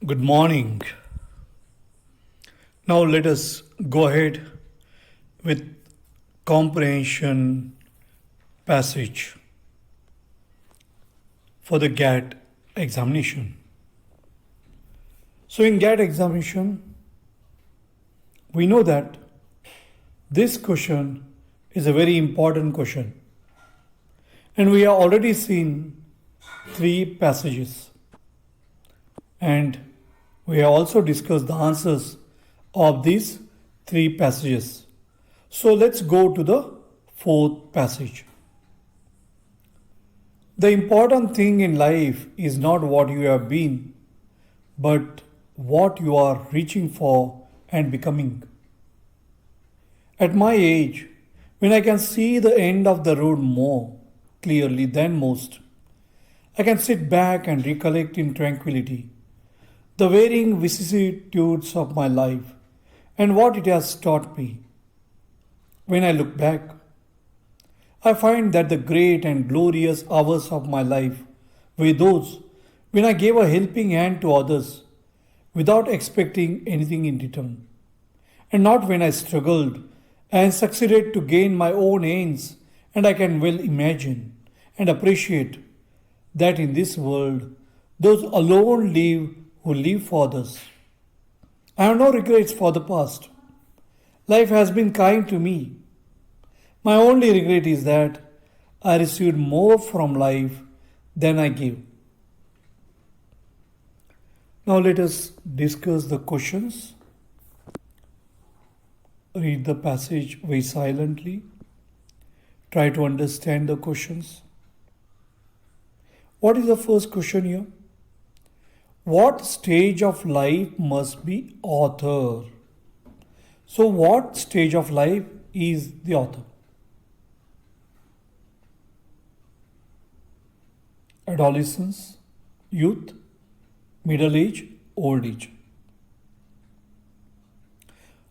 Good morning. Now let us go ahead with comprehension passage for the GAT examination. So in GAT examination, we know that this question is a very important question. And we have already seen 3 passages. And we have also discussed the answers of these 3 passages. So let's go to the 4th passage. The important thing in life is not what you have been, but what you are reaching for and becoming. At my age, when I can see the end of the road more clearly than most, I can sit back and recollect in tranquility the varying vicissitudes of my life and what it has taught me. When I look back, I find that the great and glorious hours of my life were those when I gave a helping hand to others without expecting anything in return, and not when I struggled and succeeded to gain my own ends. And I can well imagine and appreciate that in this world, those alone live who live for others. I have no regrets for the past. Life has been kind to me. My only regret is that I received more from life than I gave. Now let us discuss the questions. Read the passage very silently. Try to understand the questions. What is the first question here? What stage of life must be author? So what stage of life is the author? Adolescence, youth, middle age, old age.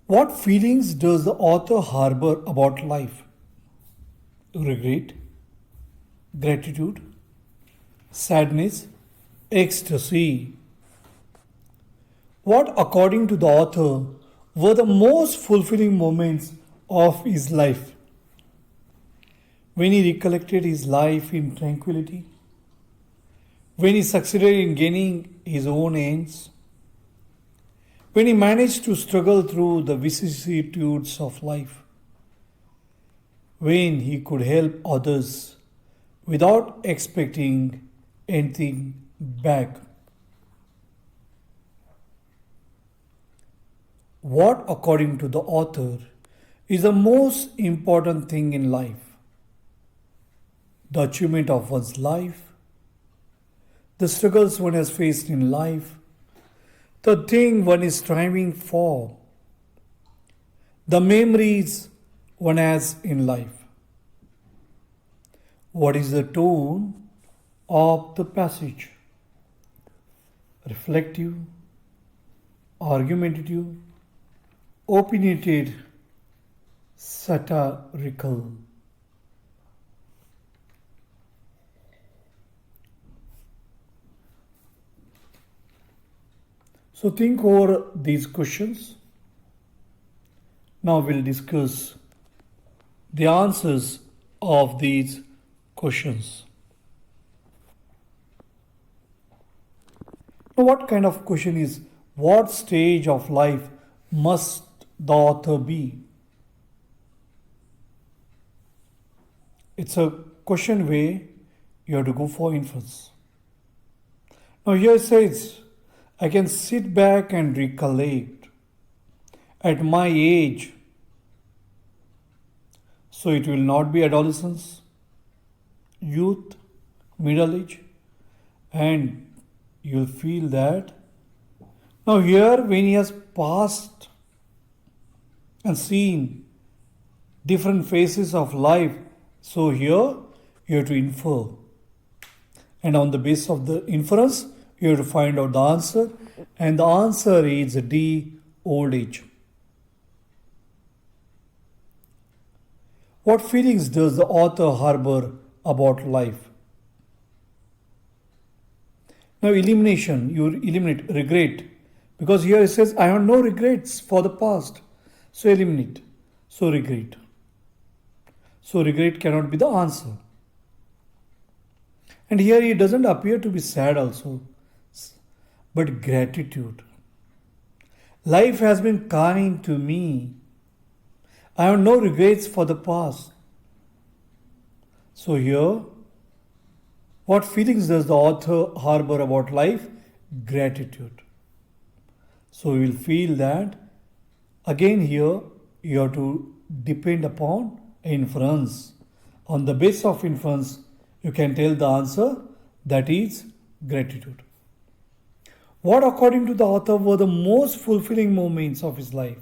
What feelings does the author harbor about life? Regret, gratitude, sadness, ecstasy. What, according to the author, were the most fulfilling moments of his life? When he recollected his life in tranquility, when he succeeded in gaining his own ends, when he managed to struggle through the vicissitudes of life, when he could help others without expecting anything back. What, according to the author, is the most important thing in life? The achievement of one's life, the struggles one has faced in life, the thing one is striving for, the memories one has in life. What is the tone of the passage? Reflective, argumentative, opinionated, satirical. So think over these questions. Now we'll discuss the answers of these questions. Now, what kind of question is what stage of life must the author be? It's a question where you have to go for inference. Now here it says, I can sit back and recollect at my age. So it will not be adolescence, youth, middle age, and you'll feel that. Now here when he has passed and seen different phases of life, so here you have to infer. And on the basis of the inference, you have to find out the answer. And the answer is D, old age. What feelings does the author harbor about life? Now, elimination, you eliminate regret. Because here it says, I have no regrets for the past. So, eliminate. So, regret. So, regret cannot be the answer. And here it doesn't appear to be sad also, but gratitude. Life has been kind to me. I have no regrets for the past. So, here, what feelings does the author harbor about life? Gratitude. So, you will feel that again here you have to depend upon inference. On the basis of inference, you can tell the answer, that is gratitude. What, according to the author, were the most fulfilling moments of his life?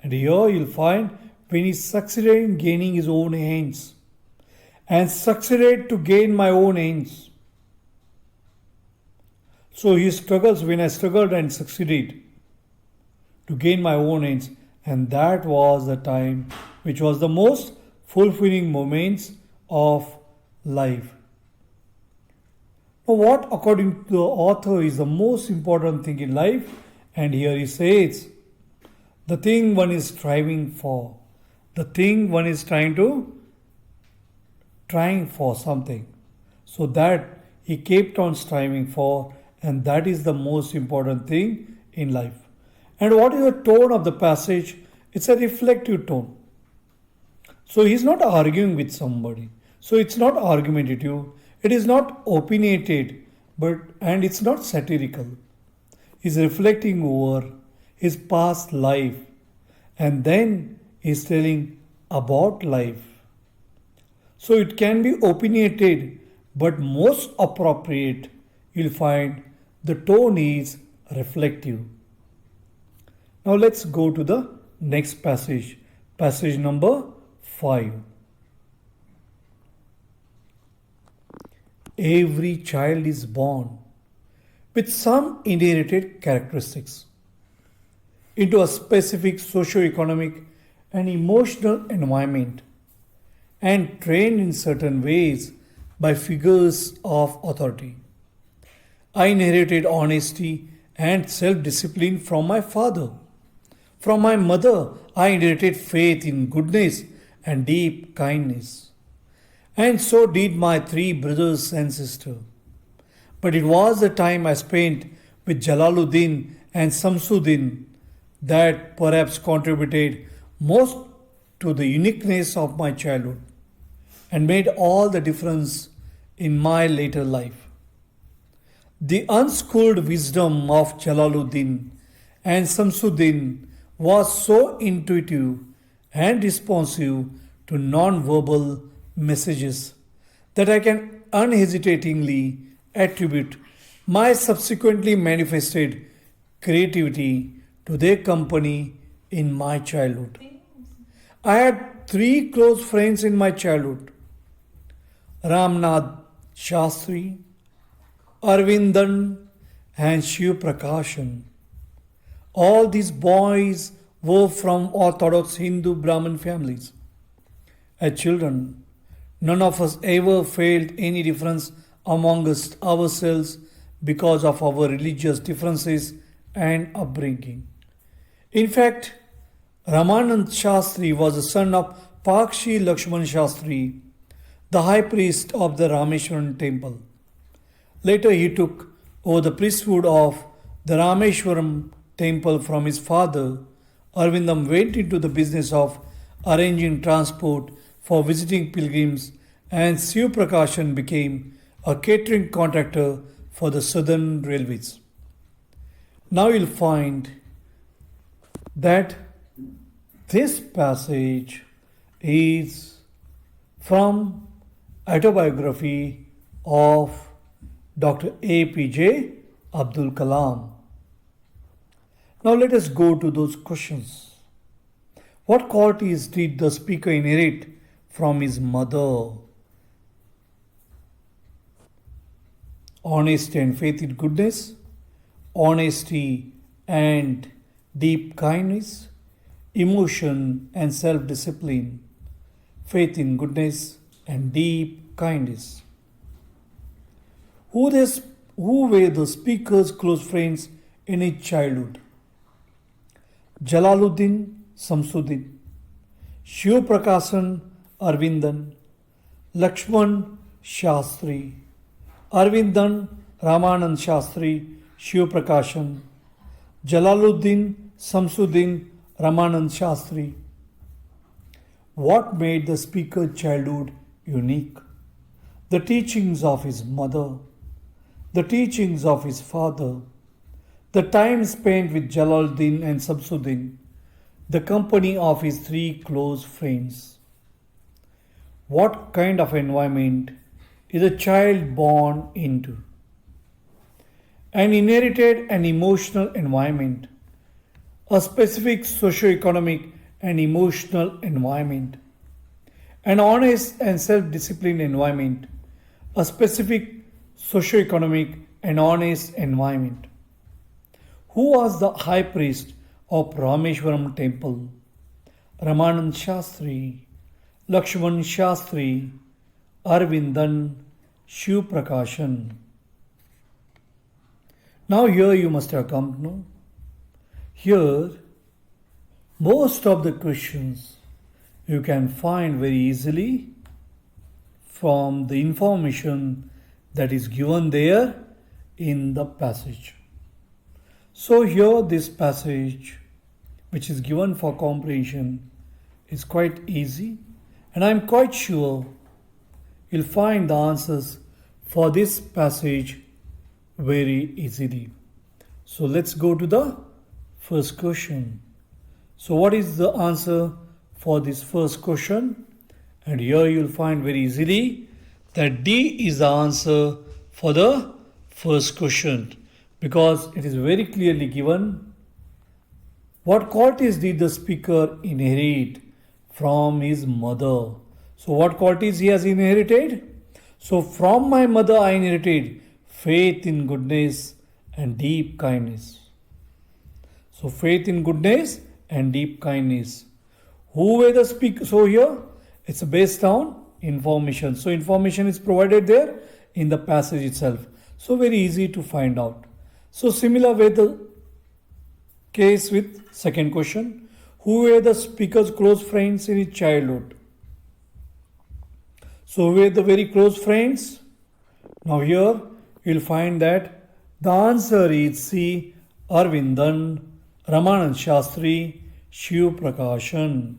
And here you'll find when he succeeded in gaining his own ends and succeeded to gain my own ends. So he struggles when I struggled and succeeded to gain my own ends. And that was the time which was the most fulfilling moments of life. Now, what, according to the author, is the most important thing in life? And here he says, the thing one is striving for, the thing one is trying for something. So that he kept on striving for, and that is the most important thing in life. And what is the tone of the passage? It's a reflective tone. So he's not arguing with somebody. So it's not argumentative. It is not opinionated, and it's not satirical. He's reflecting over his past life, and then he's telling about life. So it can be opinionated, but most appropriate, you'll find the tone is reflective. Now let's go to the next passage, passage number 5. Every child is born with some inherited characteristics into a specific socio-economic and emotional environment and trained in certain ways by figures of authority. I inherited honesty and self-discipline from my father. From my mother, I inherited faith in goodness and deep kindness. And so did my 3 brothers and sisters. But it was the time I spent with Jalaluddin and Samsuddin that perhaps contributed most to the uniqueness of my childhood and made all the difference in my later life. The unschooled wisdom of Jalaluddin and Samsuddin was so intuitive and responsive to non-verbal messages that I can unhesitatingly attribute my subsequently manifested creativity to their company in my childhood. I had 3 close friends in my childhood: Ramnath Shastri, Arvindan, and Shiv Prakashan. All these boys were from Orthodox Hindu Brahmin families. As children, none of us ever felt any difference amongst ourselves because of our religious differences and upbringing. In fact, Ramanand Shastri was the son of Pakshi Lakshman Shastri, the high priest of the Rameshwaram temple. Later, he took over the priesthood of the Rameshwaram temple from his father. Arvindam went into the business of arranging transport for visiting pilgrims, and Shiv Prakashan became a catering contractor for the Southern Railways. Now you'll find that this passage is from autobiography of Dr. APJ Abdul Kalam. Now let us go to those questions. What qualities did the speaker inherit from his mother? Honesty and faith in goodness, honesty and deep kindness, emotion and self-discipline, faith in goodness and deep kindness. Who Who were the speaker's close friends in his childhood? Jalaluddin Samsuddin, Shiv Prakashan Arvindan, Lakshman Shastri, Arvindan Ramanand Shastri, Shiv Prakashan, Jalaluddin Samsuddin Ramanand Shastri. What made the speaker's childhood unique? The teachings of his mother, the teachings of his father, the time spent with Jalaluddin and Samsuddin, the company of his three close friends. What kind of environment is a child born into? An inherited and emotional environment, a specific socio-economic and emotional environment, an honest and self-disciplined environment, a specific socio-economic and honest environment. Who was the high priest of Rameshwaram temple? Ramanand Shastri, Lakshman Shastri, Arvindan, Shiv Prakashan. Now here you must have come to know. Here, most of the questions you can find very easily from the information that is given there in the passage. So here this passage which is given for comprehension is quite easy, and I am quite sure you'll find the answers for this passage very easily. So let's go to the first question. So what is the answer for this first question? And here you'll find very easily that D is the answer for the first question, because it is very clearly given. What qualities did the speaker inherit from his mother? So what qualities he has inherited? So from my mother I inherited faith in goodness and deep kindness. So faith in goodness and deep kindness. Who were the speakers? So here it's based on information. So information is provided there in the passage itself. So very easy to find out. So similar way the case with second question. Who were the speaker's close friends in his childhood? So who were the very close friends? Now here you'll find that the answer is C. Arvindan, Ramanand Shastri, Shiv Prakashan.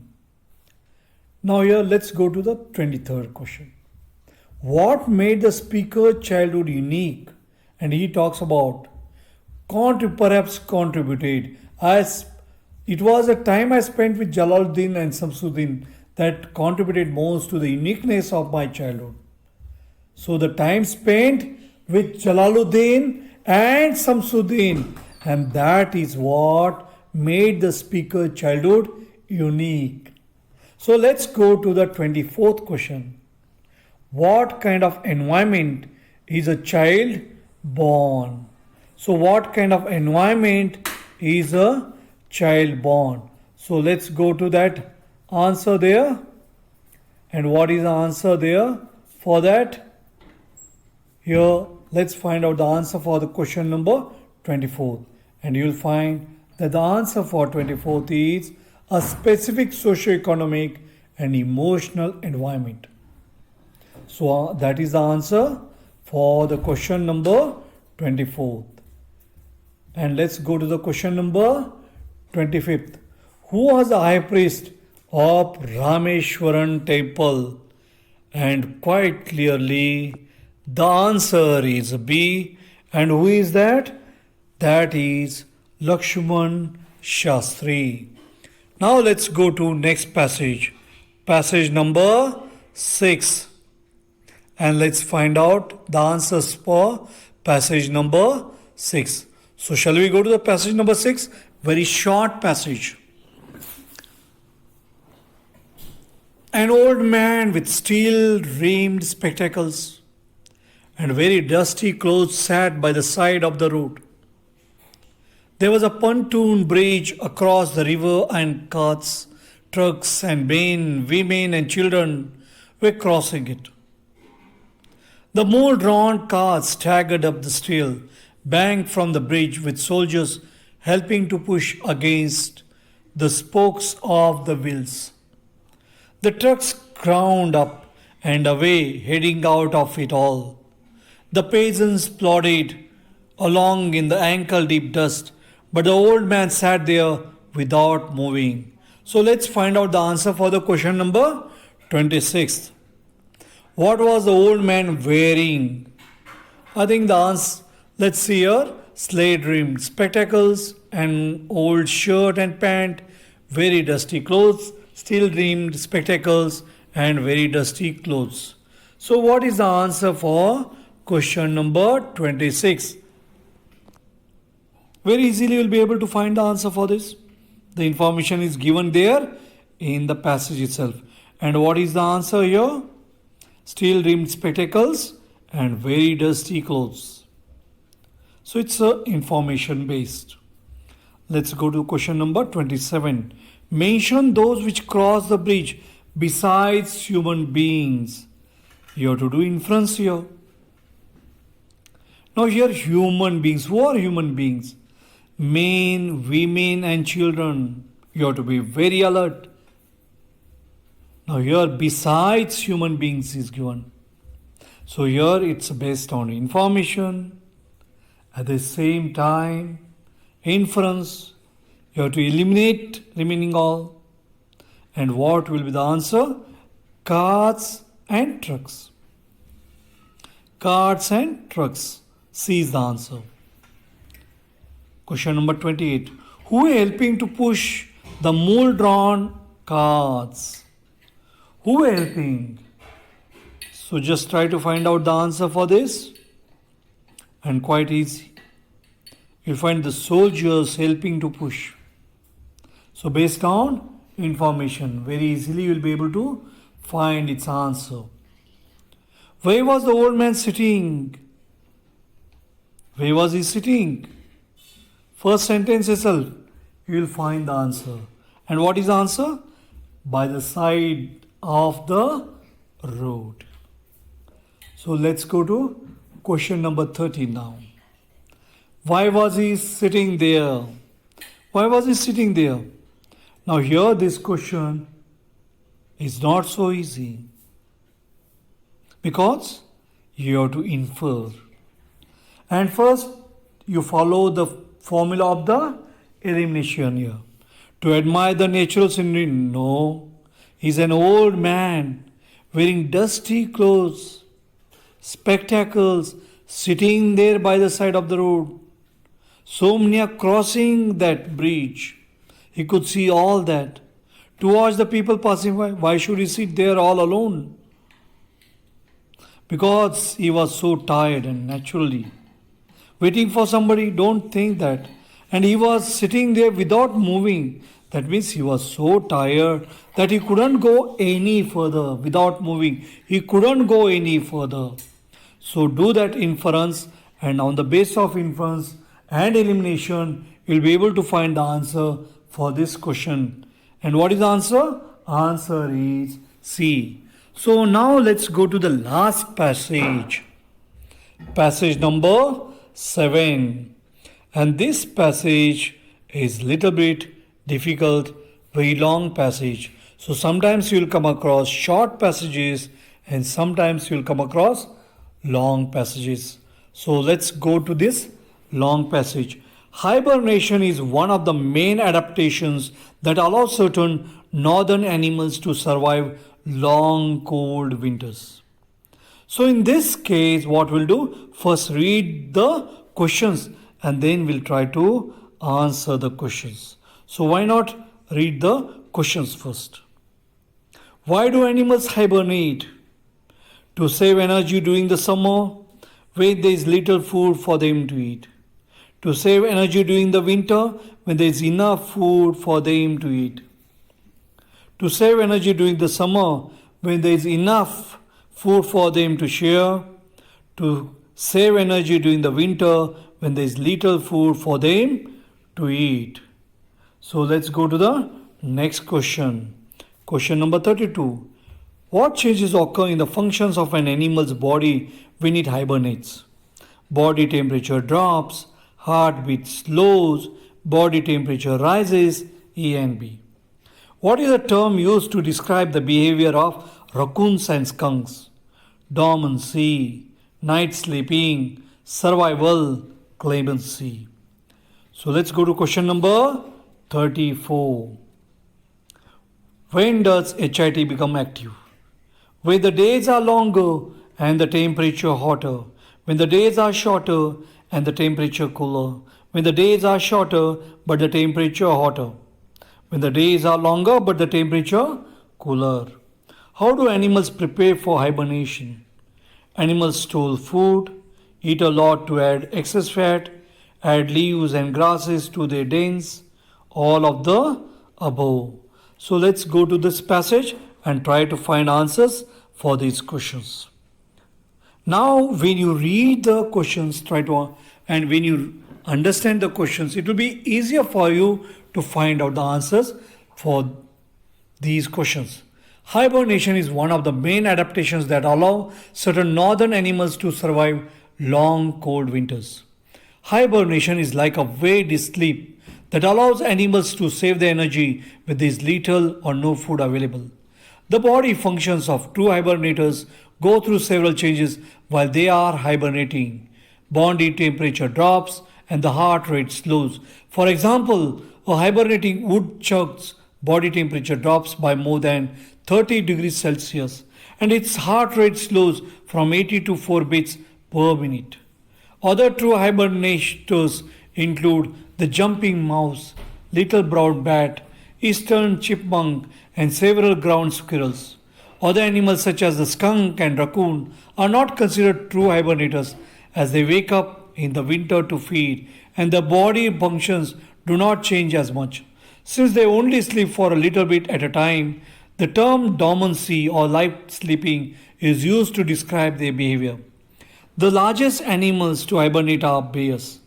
Now here let's go to the 23rd question. What made the speaker's childhood unique? And he talks about perhaps contributed. As it was a time I spent with Jalaluddin and Samsuddin that contributed most to the uniqueness of my childhood. So the time spent with Jalaluddin and Samsuddin, and that is what made the speaker's childhood unique. So let's go to the 24th question. What kind of environment is a child born? So what kind of environment is a child born? So let's go to that answer there. And what is the answer there for that? Here let's find out the answer for the question number 24. And you'll find that the answer for 24th is a specific socio-economic and emotional environment. So that is the answer for the question number 24th. And let's go to the question number 25th. Who was the high priest of Rameshwaran temple? And quite clearly the answer is B. And who is that? That is Lakshman Shastri. Now let's go to next passage. Passage number 6. And let's find out the answers for passage number 6. So shall we go to the passage number 6? Very short passage. An old man with steel-rimmed spectacles and very dusty clothes sat by the side of the road. There was a pontoon bridge across the river, and carts, trucks and men, women and children were crossing it. The more drawn cars staggered up the steel bank from the bridge with soldiers helping to push against the spokes of the wheels. The trucks ground up and away, heading out of it all. The peasants plodded along in the ankle deep dust, but the old man sat there without moving. So let's find out the answer for the question number 26. What was the old man wearing? I think the answer, let's see here, slate rimmed spectacles, an old shirt and pant, very dusty clothes, steel rimmed spectacles, and very dusty clothes. So, what is the answer for question number 26? Very easily you will be able to find the answer for this. The information is given there in the passage itself. And what is the answer here? Steel rimmed spectacles and very dusty clothes. So it's information based. Let's go to question number 27. Mention those which cross the bridge besides human beings. You have to do inference here. Now here human beings. Who are human beings? Men, women and children. You have to be very alert. Now here besides human beings is given. So here it's based on information. At the same time, inference. You have to eliminate remaining all. And what will be the answer? Cars and trucks. Cars and trucks. C is the answer. Question number 28. Who is helping to push the mule drawn carts? Who is helping? So just try to find out the answer for this. And quite easy. You'll find the soldiers helping to push. So based on information, very easily you'll be able to find its answer. Where was the old man sitting? Where was he sitting? First sentence itself, you will find the answer. And what is the answer? By the side of the road. So let's go to question number 30 now. Why was he sitting there? Why was he sitting there? Now here this question is not so easy. Because you have to infer. And first you follow the formula of the elimination here. To admire the natural scenery, no. He's an old man wearing dusty clothes, spectacles, sitting there by the side of the road. So many are crossing that bridge. He could see all that. To watch the people passing by, why should he sit there all alone? Because he was so tired and naturally waiting for somebody, don't think that. And he was sitting there without moving. That means he was so tired that he couldn't go any further without moving. He couldn't go any further. So do that inference, and on the basis of inference and elimination, you'll be able to find the answer for this question. And what is the answer? Answer is C. So now let's go to the last passage. Passage number 7. And this passage is little bit difficult, very long passage. So sometimes you'll come across short passages and sometimes you'll come across long passages. So let's go to this long passage. Hibernation is one of the main adaptations that allow certain northern animals to survive long cold winters. So in this case, what we'll do? First read the questions and then we'll try to answer the questions. So why not read the questions first? Why do animals hibernate? To save energy during the summer when there is little food for them to eat. To save energy during the winter when there is enough food for them to eat. To save energy during the summer when there is enough food for them to share. To save energy during the winter when there is little food for them to eat. So let's go to the next question. Question number 32. What changes occur in the functions of an animal's body when it hibernates? Body temperature drops, heartbeat slows, body temperature rises, A and B. What is the term used to describe the behavior of raccoons and skunks? Dormancy, night sleeping, survival, clemency. So let's go to question number 34. When does HIT become active? When the days are longer and the temperature hotter. When the days are shorter and the temperature cooler. When the days are shorter but the temperature hotter. When the days are longer but the temperature cooler. How do animals prepare for hibernation? Animals store food, eat a lot to add excess fat, add leaves and grasses to their dens, all of the above. So let's go to this passage and try to find answers for these questions. Now when you read the questions, and when you understand the questions, it will be easier for you to find out the answers for these questions. Hibernation is one of the main adaptations that allow certain northern animals to survive long cold winters. Hibernation is like a weighted sleep that allows animals to save their energy with this little or no food available. The body functions of true hibernators go through several changes while they are hibernating. Body temperature drops and the heart rate slows. For example, a hibernating woodchuck's body temperature drops by more than 30 degrees Celsius and its heart rate slows from 80 to 4 beats per minute. Other true hibernators include the jumping mouse, little brown bat, eastern chipmunk, and several ground squirrels. Other animals such as the skunk and raccoon are not considered true hibernators as they wake up in the winter to feed and their body functions do not change as much. Since they only sleep for a little bit at a time, the term dormancy or light sleeping is used to describe their behavior. The largest animals to hibernate are bears.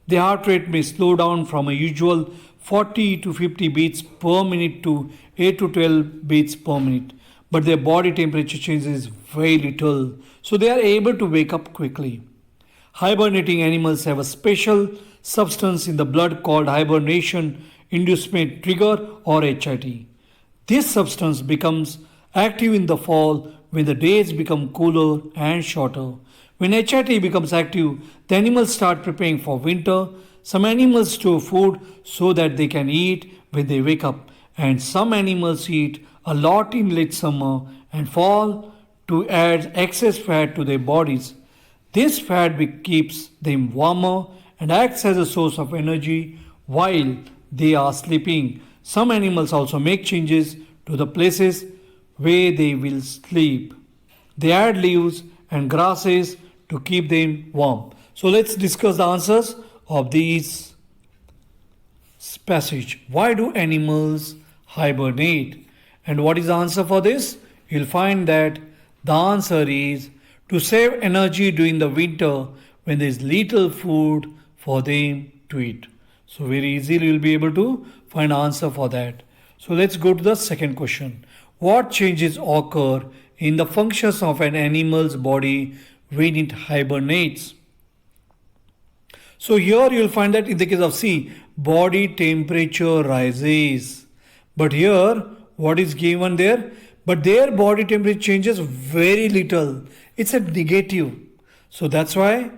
Their heart rate may slow down from a usual 40 to 50 beats per minute to 8 to 12 beats per minute, but their body temperature changes very little, so they are able to wake up quickly. Hibernating animals have a special substance in the blood called hibernation inducement trigger or HIT. This substance becomes active in the fall when the days become cooler and shorter. When HIT becomes active, the animals start preparing for winter. Some animals store food so that they can eat when they wake up, and some animals eat a lot in late summer and fall to add excess fat to their bodies. This fat keeps them warmer and acts as a source of energy while they are sleeping. Some animals also make changes to the places where they will sleep. They add leaves and grasses to keep them warm. So let's discuss the answers of these passage. Why do animals hibernate? And what is the answer for this? You'll find that the answer is to save energy during the winter when there is little food for them to eat. So very easily you'll be able to find answer for that. So let's go to the second question. What changes occur in the functions of an animal's body when it hibernates? So here you'll find that in the case of C, body temperature rises. But here, what is given there? But their body temperature changes very little. It's a negative. So that's why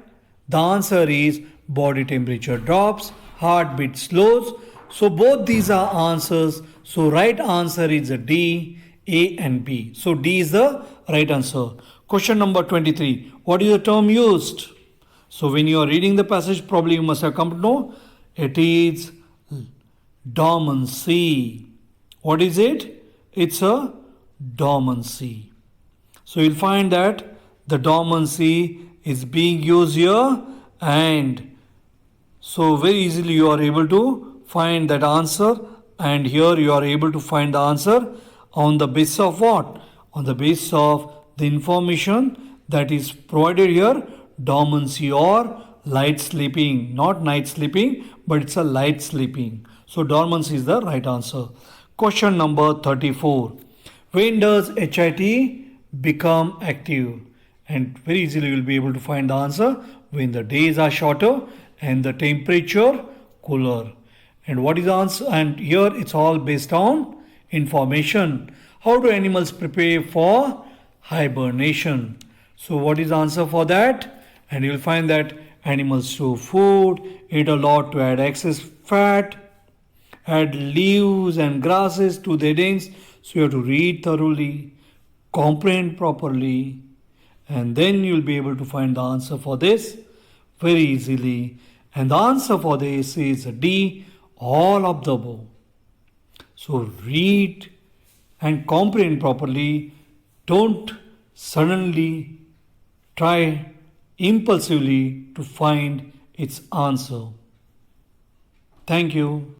the answer is body temperature drops, heartbeat slows. So both these are answers. So right answer is D, A and B. So D is the right answer. Question number 23. What is the term used? So when you are reading the passage, probably you must have come to know it is dormancy. What is it? It's a dormancy. So you'll find that the dormancy is being used here, and so very easily you are able to find that answer, and here you are able to find the answer on the basis of what? On the basis of the information that is provided here, dormancy or light sleeping, not night sleeping, but it's a light sleeping. So dormancy is the right answer. Question number 34. When does HIT become active? And very easily you will be able to find the answer when the days are shorter and the temperature cooler. And what is the answer? And here it's all based on information. How do animals prepare for hibernation? So what is the answer for that? And you'll find that animals store food, eat a lot to add excess fat, add leaves and grasses to their dens. So you have to read thoroughly, comprehend properly, and then you'll be able to find the answer for this very easily. And the answer for this is D, all of the above. So read and comprehend properly. Don't suddenly try impulsively to find its answer. Thank you.